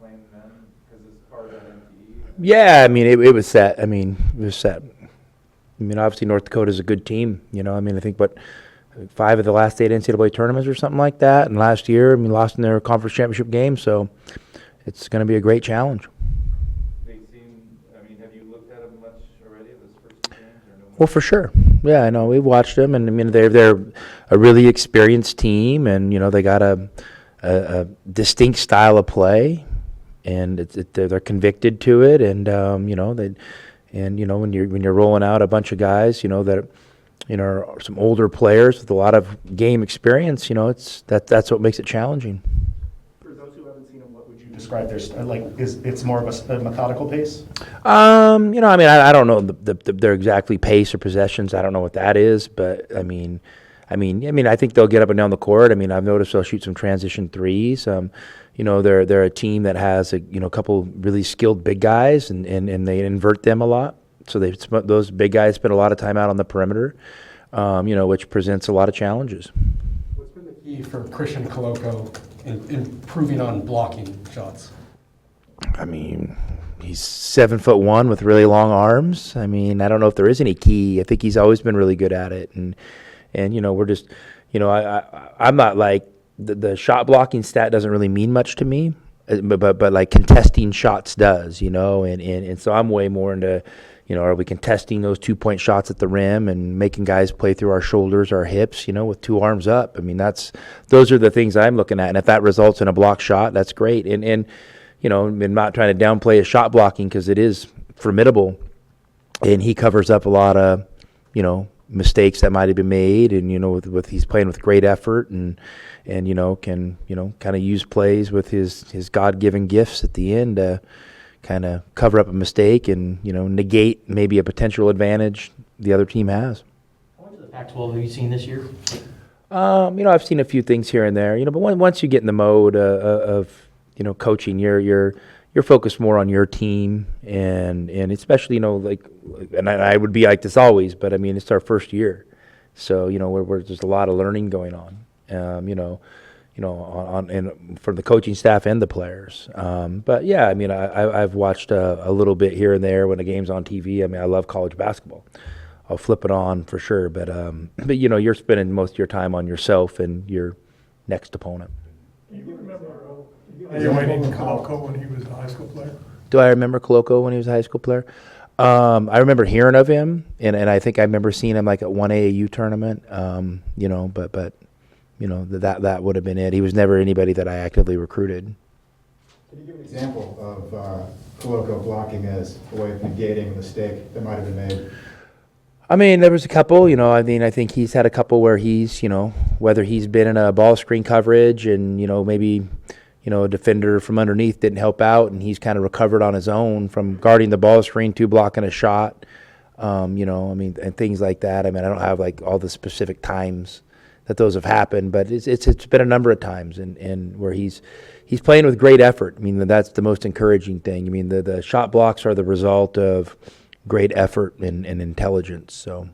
playing them because it's part of that MTE? Yeah, I mean, it was set. I mean, it was set. I mean, obviously North Dakota is a good team. I mean, I think 5 of the last 8 NCAA tournaments or something like that. And last year, I mean, lost in their conference championship game. So it's going to be a great challenge. They seem. I mean, have you looked at them much already this first 2 games or no? Well, for sure. Yeah, I know. We've watched them, and I mean, they're a really experienced team, and they got a distinct style of play, and they're convicted to it, and when you're rolling out a bunch of guys, that are some older players with a lot of game experience, that's what makes it challenging. For those who haven't seen them, what would you describe their it's more of a methodical pace? I mean, I don't know their exactly pace or possessions. I don't know what that is, but I mean, I think they'll get up and down the court. I mean, I've noticed they'll shoot some transition threes. They're a team that has a couple really skilled big guys, and they invert them a lot. So those big guys spend a lot of time out on the perimeter, which presents a lot of challenges. What's been the key for Christian Koloko in improving on blocking shots? I mean, he's 7'1" with really long arms. I mean, I don't know if there is any key. I think he's always been really good at it, and we're just, I'm not like the shot blocking stat doesn't really mean much to me, but like contesting shots does, and so I'm way more into, are we contesting those 2-point shots at the rim and making guys play through our shoulders, our hips, with 2 arms up. I mean, those are the things I'm looking at, and if that results in a block shot, that's great. And I'm not trying to downplay his shot blocking because it is formidable, and he covers up a lot of, mistakes that might have been made, and with he's playing with great effort, and can kind of use plays with his God-given gifts at the end to kind of cover up a mistake and negate maybe a potential advantage the other team has. How much of the Pac-12 have you seen this year? I've seen a few things here and there, but once you get in the mode of coaching, you're focused more on your team, and especially and I would be like this always, but I mean it's our first year, so we're there's a lot of learning going on, and for the coaching staff and the players. But yeah, I mean I've watched a little bit here and there when the game's on TV. I mean I love college basketball. I'll flip it on for sure, but you're spending most of your time on yourself and your next opponent. Do you remember Koloko when he was a high school player? Do I remember Koloko when he was a high school player? I remember hearing of him, and I think I remember seeing him like at one AAU tournament. But that would have been it. He was never anybody that I actively recruited. Can you give an example of Koloko blocking as a way of negating a mistake that might have been made? I mean, there was a couple, I think he's had a couple where he's, whether he's been in a ball screen coverage and, maybe, a defender from underneath didn't help out and he's kind of recovered on his own from guarding the ball screen to blocking a shot, and things like that. I mean, I don't have like all the specific times that those have happened, but it's been a number of times and where he's playing with great effort. I mean, that's the most encouraging thing. I mean, the shot blocks are the result of great effort and intelligence. So,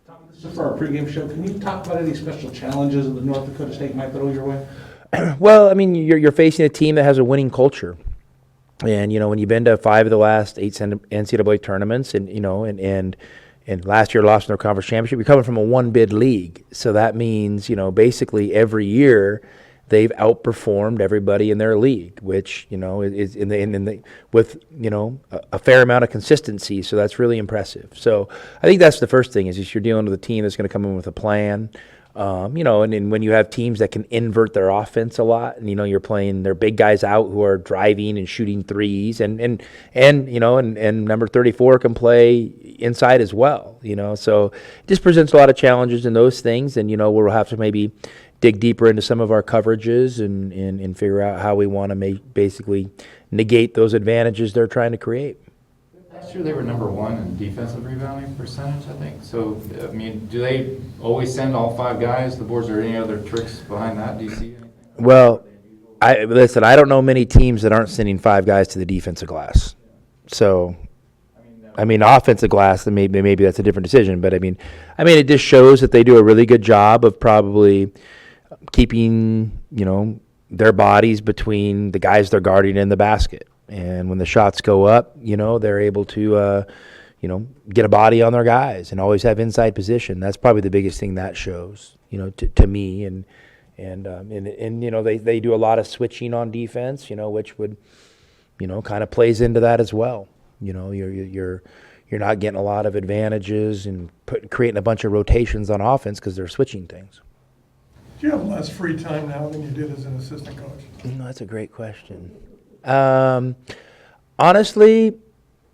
Tom, this is for our pregame show. Can you talk about any special challenges that the North Dakota State might throw your way? Well, I mean, you're facing a team that has a winning culture, and when you've been to 5 of the last 8 NCAA tournaments, and last year lost in their conference championship, you're coming from a 1-bid league, so that means basically every year they've outperformed everybody in their league, which is with a fair amount of consistency. So that's really impressive. So I think that's the first thing is you're dealing with a team that's going to come in with a plan. And when you have teams that can invert their offense a lot, and you're playing their big guys out who are driving and shooting threes, and number 34 can play inside as well. So it just presents a lot of challenges in those things, and we'll have to maybe dig deeper into some of our coverages and figure out how we want to basically negate those advantages they're trying to create. Last year they were number 1 in defensive rebounding percentage, I think. So, I mean, do they always send all 5 guys to the boards, or any other tricks behind that? Do you see anything? Well, I don't know many teams that aren't sending 5 guys to the defensive glass. So, I mean, offensive glass, maybe that's a different decision. But I mean, it just shows that they do a really good job of probably keeping, their bodies between the guys they're guarding in the basket. And when the shots go up, they're able to, get a body on their guys and always have inside position. That's probably the biggest thing that shows, to me. And they do a lot of switching on defense, which would, kind of plays into that as well. You're not getting a lot of advantages and creating a bunch of rotations on offense because they're switching things. Do you have less free time now than you did as an assistant coach? That's a great question. Honestly,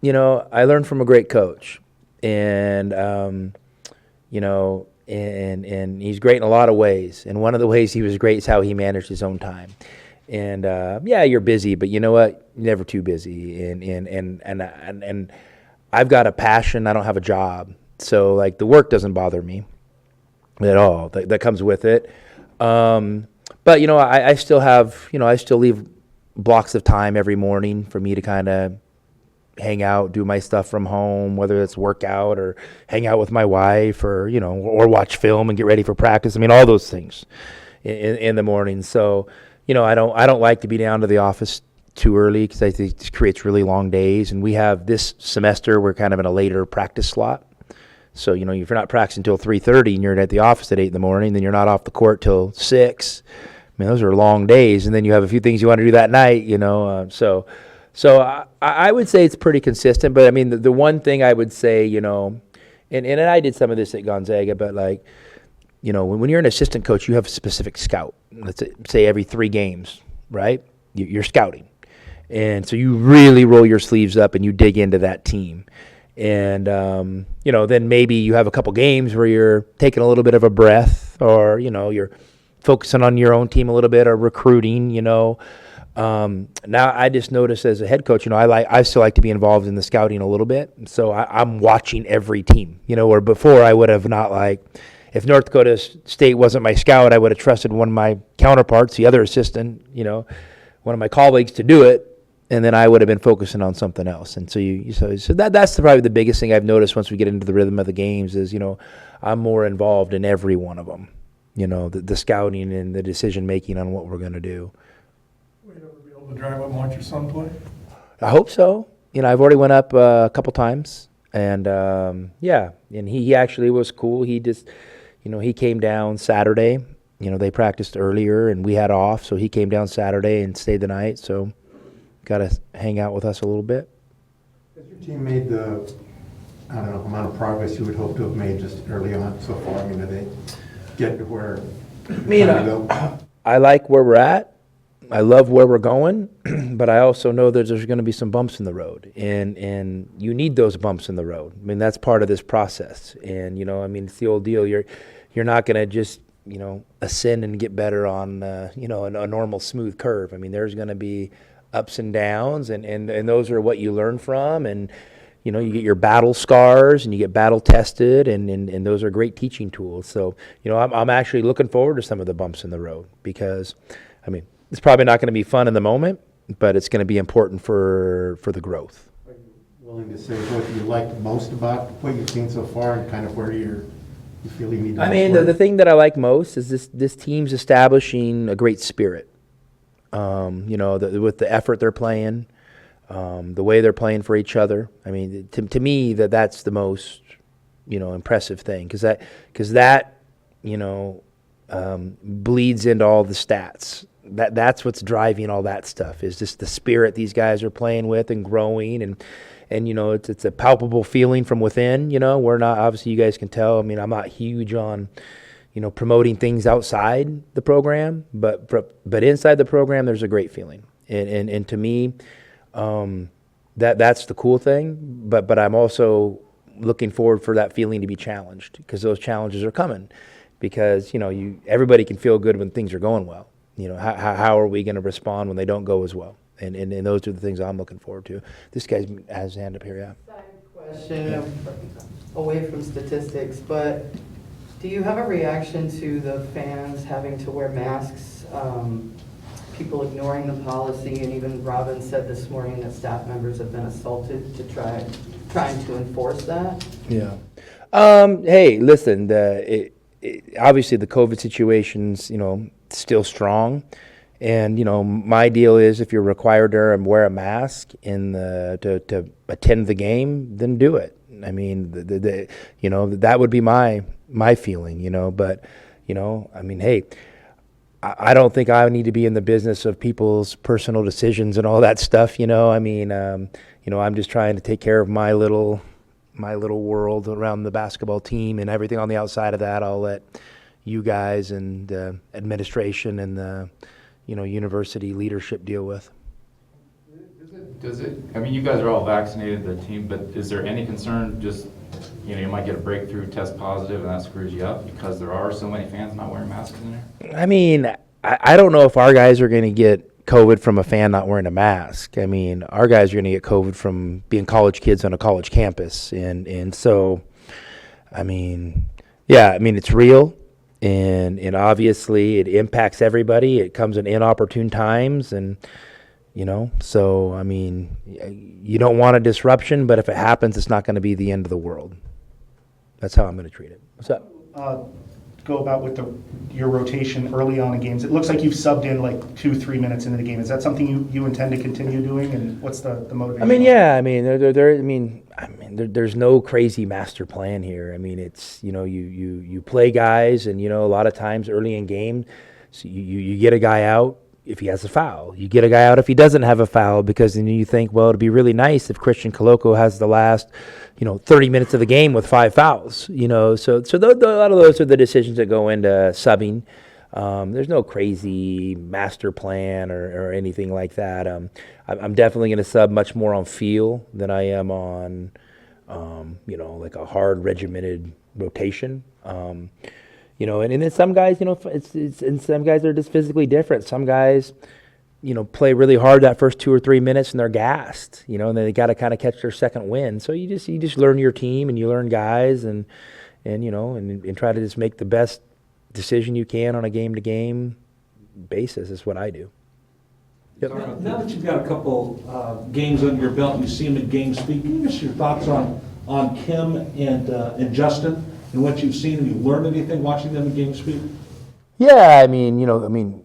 I learned from a great coach, and and he's great in a lot of ways. And one of the ways he was great is how he managed his own time. And yeah, you're busy, but you know what? You're never too busy. And I've got a passion. I don't have a job, so like the work doesn't bother me at all. That comes with it. But I still have, I still leave blocks of time every morning for me to kind of hang out, do my stuff from home, whether it's workout or hang out with my wife or, or watch film and get ready for practice. I mean, all those things in the morning. So, I don't like to be down to the office too early because I think it creates really long days. And we have this semester, we're kind of in a later practice slot. So, if you're not practicing until 3:30 and you're at the office at 8 in the morning, then you're not off the court till 6. I mean, those are long days. And then you have a few things you want to do that night, So I would say it's pretty consistent. But, I mean, the one thing I would say, and I did some of this at Gonzaga, but, like, when you're an assistant coach, you have a specific scout. Let's say every 3 games, right? You're scouting. And so you really roll your sleeves up and you dig into that team. And, then maybe you have a couple games where you're taking a little bit of a breath or, you're focusing on your own team a little bit or recruiting, Now I just noticed as a head coach, I still like to be involved in the scouting a little bit. So I'm watching every team, where before I would have not if North Dakota State wasn't my scout, I would have trusted one of my counterparts, the other assistant, one of my colleagues to do it. And then I would have been focusing on something else. And so that's probably the biggest thing I've noticed once we get into the rhythm of the games is, I'm more involved in every one of them, the scouting and the decision making on what we're going to do. Will you ever be able to drive up and watch your son play? I hope so. I've already went up a couple times and yeah, and he actually was cool. He just, he came down Saturday, they practiced earlier and we had off. So he came down Saturday and stayed the night. So got to hang out with us a little bit. Has your team made the, amount of progress you would hope to have made just early on so far? I mean, did they get to where I like where we're at. I love where we're going, but I also know that there's going to be some bumps in the road, and you need those bumps in the road. I mean, that's part of this process, and it's the old deal. You're not going to just ascend and get better on a normal smooth curve. I mean, there's going to be ups and downs, and those are what you learn from, and you get your battle scars and you get battle tested, and those are great teaching tools. So I'm actually looking forward to some of the bumps in the road because it's probably not going to be fun in the moment, but it's going to be important for the growth. Are you willing to say what you liked most about what you've seen so far and kind of where you feel you need to The thing that I like most is this team's establishing a great spirit. With the effort they're playing, the way they're playing for each other. I mean, to me, that's the most, impressive thing because that bleeds into all the stats. That's what's driving all that stuff is just the spirit these guys are playing with and growing and it's a palpable feeling from within. We're not, obviously you guys can tell. I mean, I'm not huge on promoting things outside the program, but inside the program, there's a great feeling, and to me, that's the cool thing. But I'm also looking forward for that feeling to be challenged because those challenges are coming, because everybody can feel good when things are going well. How are we going to respond when they don't go as well? And those are the things I'm looking forward to. This guy has his hand up here, yeah. Side question, away from statistics, but do you have a reaction to the fans having to wear masks, people ignoring the policy, and even Robin said this morning that staff members have been assaulted to trying to enforce that? Yeah. Hey, listen, obviously the COVID situation's, still strong, And, my deal is if you're required to wear a mask to attend the game, then do it. I mean, that would be my feeling, but, I mean, hey, I don't think I need to be in the business of people's personal decisions and all that stuff, I mean, I'm just trying to take care of my little world around the basketball team, and everything on the outside of that, I'll let you guys and administration and the, university leadership deal with. I mean, you guys are all vaccinated, the team, but is there any concern just, you might get a breakthrough test positive and that screws you up because there are so many fans not wearing masks in there? I mean, I don't know if our guys are going to get COVID from a fan not wearing a mask. I mean, our guys are going to get COVID from being college kids on a college campus. And so, I mean, yeah, I mean, it's real. And obviously it impacts everybody. It comes in inopportune times. And, so, I mean, you don't want a disruption, but if it happens, it's not going to be the end of the world. That's how I'm going to treat it. What's up? Go about with your rotation early on in games. It looks like you've subbed in like 2-3 minutes into the game. Is that something you intend to continue doing, and what's the motivation? I mean, yeah. I mean, there's no crazy master plan here. I mean, it's you play guys, and a lot of times early in game, so you get a guy out if he has a foul. You get a guy out if he doesn't have a foul, because then you think, well, it'd be really nice if Christian Coloco has the last 30 minutes of the game with 5 fouls, so a lot of those are the decisions that go into subbing. There's no crazy master plan or anything like that. I'm definitely going to sub much more on feel than I am on, like a hard regimented rotation. And then some guys, and some guys are just physically different. Some guys, play really hard that first 2 or 3 minutes and they're gassed, and then they got to kind of catch their second wind. So you just learn your team, and you learn guys, and try to just make the best decision you can on a game to game basis is what I do. Yep. Now that you've got a couple games under your belt and you see them in game speed, can you give us your thoughts on Kim and Justin and what you've seen? Have you learned anything watching them in game speed? Yeah, I mean,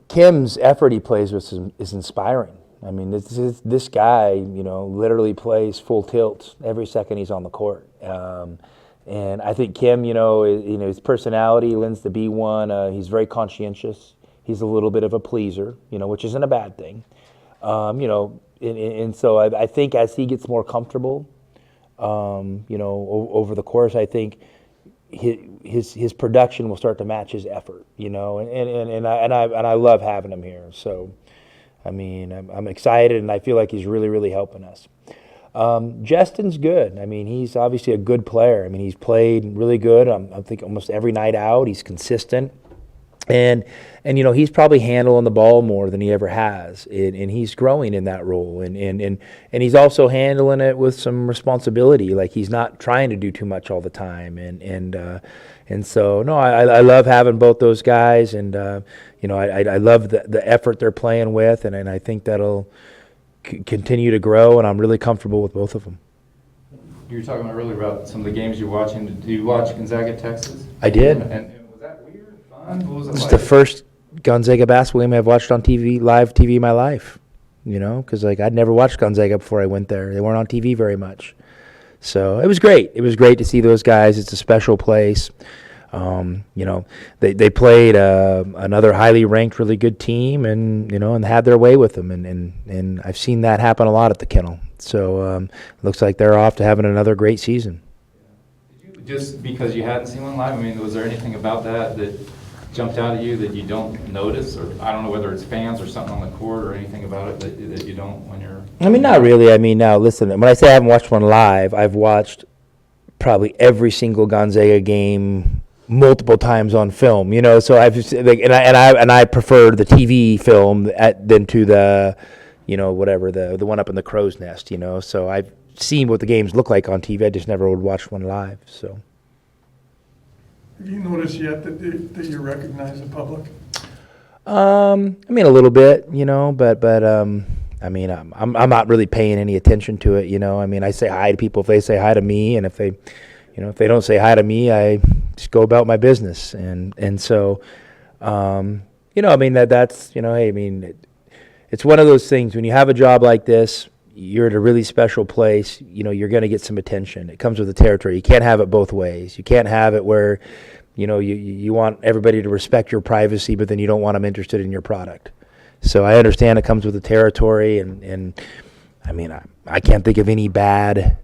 Kim's effort he plays with is inspiring. I mean, this guy, literally plays full tilt every second he's on the court. And I think Kim, his personality lends to be one. He's very conscientious. He's a little bit of a pleaser, which isn't a bad thing. And so I think as he gets more comfortable, over the course, I think his production will start to match his effort, and I love having him here. So, I mean, I'm excited, and I feel like he's really, really helping us. Justin's good. I mean, he's obviously a good player. I mean, he's played really good. I think almost every night out. He's consistent. And he's probably handling the ball more than he ever has, and he's growing in that role. And he's also handling it with some responsibility. Like, he's not trying to do too much all the time. And so no, I love having both those guys, and I love the effort they're playing with, and I think that'll continue to grow. And I'm really comfortable with both of them. You were talking earlier about some of the games you're watching. Did you watch Gonzaga, Texas? I did. And was that weird, fun? What was it This is like? the first Gonzaga basketball game I've watched on live TV in my life, because I'd never watched Gonzaga before I went there. They weren't on TV very much. So it was great. It was great to see those guys. It's a special place. They played another highly ranked, really good team, and had their way with them. And I've seen that happen a lot at the Kennel. So it looks like they're off to having another great season. Did you, just because you hadn't seen one live, I mean, was there anything about that jumped out at you that you don't notice? Or I don't know whether it's fans or something on the court or anything about it that you don't when you're... I mean, not really. I mean, now, listen, when I say I haven't watched one live, I've watched probably every single Gonzaga game multiple times on film, so I prefer the TV film than to the, whatever, the one up in the crow's nest, so I've seen what the games look like on TV. I just never would watch one live, so. Have you noticed yet that you recognize the public? I mean, a little bit, but I mean, I'm not really paying any attention to it, I mean, I say hi to people if they say hi to me, and if they don't say hi to me, I just go about my business. And so, I mean, that's, hey, I mean, it's one of those things, when you have a job like this, you're at a really special place, you're going to get some attention. It comes with the territory. You can't have it both ways. You can't have it where, you want everybody to respect your privacy, but then you don't want them interested in your product. So I understand it comes with the territory, and I mean, I can't think of any bad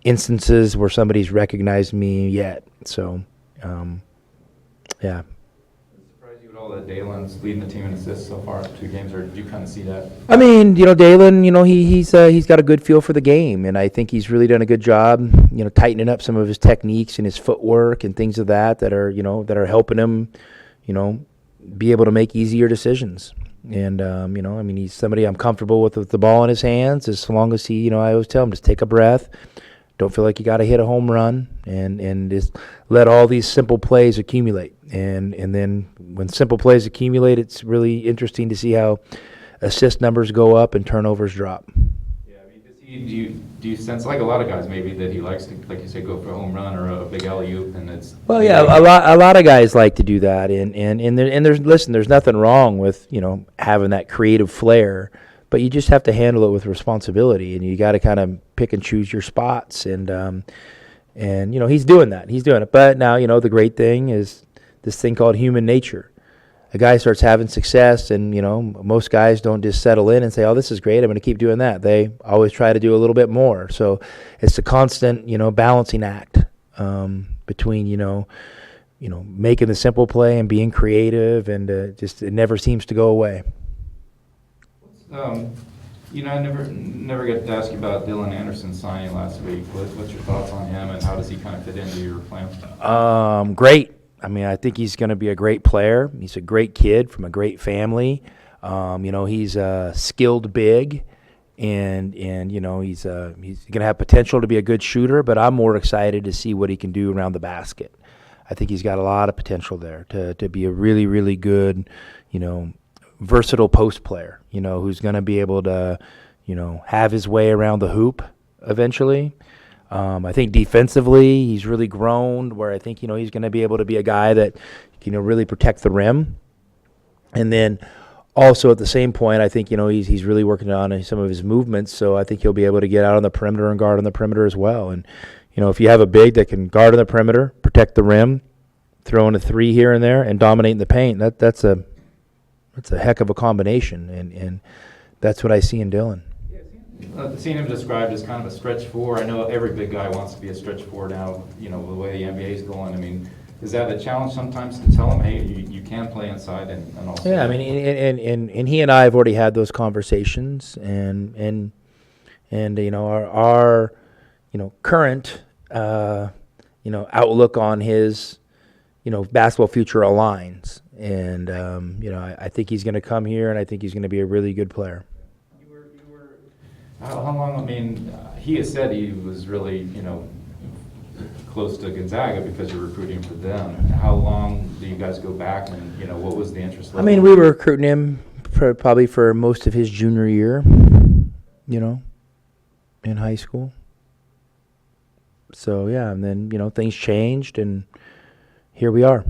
instances where somebody's recognized me yet. So, yeah. Surprised you with all that Dalen's leading the team in assists so far, 2 games, or did you kind of see that? I mean, Dalen, he's got a good feel for the game, and I think he's really done a good job, tightening up some of his techniques and his footwork and things of that are helping him, be able to make easier decisions. And I mean, he's somebody I'm comfortable with the ball in his hands, as long as he, I always tell him, just take a breath. Don't feel like you got to hit a home run, and just let all these simple plays accumulate. And then when simple plays accumulate, it's really interesting to see how assist numbers go up and turnovers drop. Yeah, I mean, do you sense, like a lot of guys maybe, that he likes to, like you said, go for a home run or a big alley-oop, and it's... Well, yeah, a lot of guys like to do that, and there's nothing wrong with having that creative flair, but you just have to handle it with responsibility, and you got to kind of pick and choose your spots, and he's doing that. He's doing it. But now, the great thing is this thing called human nature. A guy starts having success, and, most guys don't just settle in and say, oh, this is great, I'm going to keep doing that. They always try to do a little bit more. So it's a constant, balancing act between, making the simple play and being creative, and it never seems to go away. I never get to ask you about Dylan Anderson signing last week. What's your thoughts on him, and how does he kind of fit into your plan? Great. I mean, I think he's going to be a great player. He's a great kid from a great family. He's skilled big, and he's going to have potential to be a good shooter, but I'm more excited to see what he can do around the basket. I think he's got a lot of potential there to be a really, really good, versatile post player, who's going to be able to, have his way around the hoop eventually. I think defensively, he's really grown, where I think, he's going to be able to be a guy that, really protect the rim. And then also at the same point, I think, he's really working on some of his movements, so I think he'll be able to get out on the perimeter and guard on the perimeter as well. And, if you have a big that can guard on the perimeter, protect the rim, throw in a 3 here and there, and dominate in the paint, that's a heck of a combination, and that's what I see in Dylan. Seeing him described as kind of a stretch 4, I know every big guy wants to be a stretch 4 now, the way the NBA is going. I mean, is that a challenge sometimes to tell him, hey, you can play inside and also... Yeah, I mean, and he and I have already had those conversations, and our current outlook on his basketball future aligns, and I think he's going to come here, and I think he's going to be a really good player. How long, I mean, he has said he was really, close to Gonzaga because you're recruiting for them. How long do you guys go back, and, what was the interest level? I mean, we were recruiting him probably for most of his junior year, in high school. So, yeah, and then, things changed, and here we are.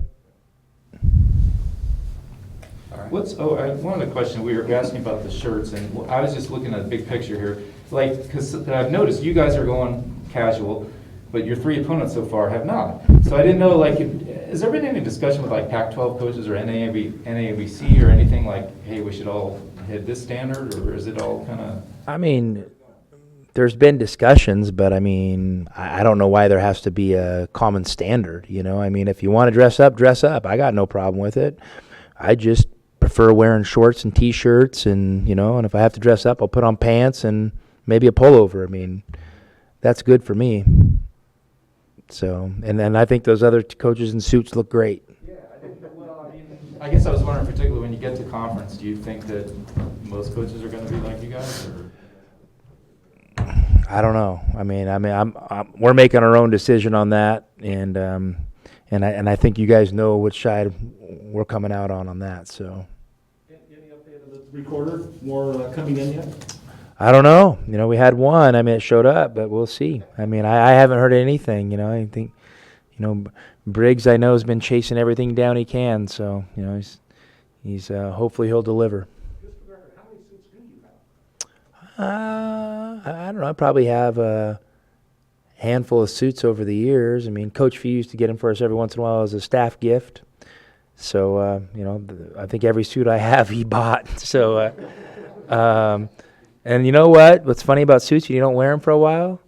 One of the questions we were asking about the shirts, and I was just looking at the big picture here, because I've noticed you guys are going casual, but your 3 opponents so far have not. So I didn't know, has there been any discussion with Pac-12 coaches or NAABC or anything like, hey, we should all hit this standard, or is it all kind of? I mean, there's been discussions, but I mean, I don't know why there has to be a common standard. I mean, if you want to dress up, dress up. I got no problem with it. I just prefer wearing shorts and T-shirts, and and if I have to dress up, I'll put on pants and maybe a pullover. I mean, that's good for me. So, and then I think those other coaches in suits look great. Yeah, I guess I was wondering, particularly when you get to conference, do you think that most coaches are going to be like you guys, or? I don't know. I mean, we're making our own decision on that, and I think you guys know which side we're coming out on that. So. Any update on the recorder? More coming in yet? I don't know. We had one. I mean, it showed up, but we'll see. I mean, I haven't heard anything. I think, Briggs, I know, has been chasing everything down he can. So, he's hopefully he'll deliver. I don't know. I probably have a handful of suits over the years. I mean, Coach Fee used to get them for us every once in a while as a staff gift. So, I think every suit I have he bought. So, and you know what? What's funny about suits, you don't wear them for a while,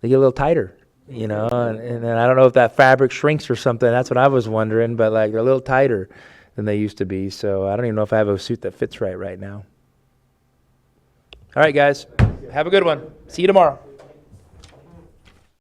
they get a little tighter, and I don't know if that fabric shrinks or something. That's what I was wondering, but like they're a little tighter than they used to be. So I don't even know if I have a suit that fits right now. All right, guys. Have a good one. See you tomorrow.